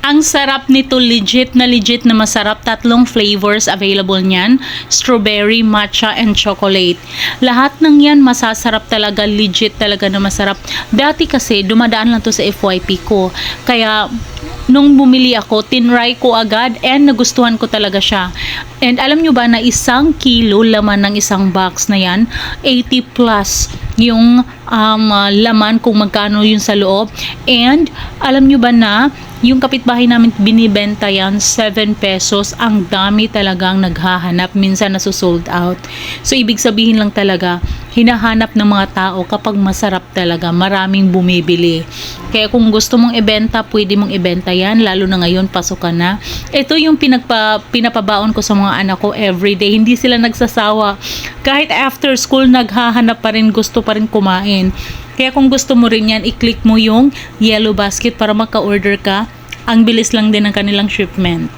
Ang sarap nito, legit na masarap. Tatlong flavors available niyan, strawberry, matcha, and chocolate. Lahat ng yan masasarap talaga, legit talaga na masarap. Dati kasi dumadaan lang to sa FYP ko. Kaya nung bumili ako, tinry ko agad and nagustuhan ko talaga siya. And alam nyo ba na 1 kilo laman ng isang box na yan, 80 plus yung laman kung magkano yun sa loob. And alam nyo ba na yung kapitbahay namin binibenta yan 7 pesos. Ang dami talagang naghahanap, minsan nasusold out. So ibig sabihin lang talaga, hinahanap ng mga tao kapag masarap talaga, maraming bumibili. Kaya kung gusto mong ibenta, pwede mong ibenta yan, lalo na ngayon pasukan na. Ito yung pinapabaon ko sa mga anak ko everyday. Hindi sila nagsasawa. Kahit after school, naghahanap pa rin, gusto pa rin kumain. Kaya kung gusto mo rin yan, i-click mo yung yellow basket para maka-order ka. Ang bilis lang din ng kanilang shipment.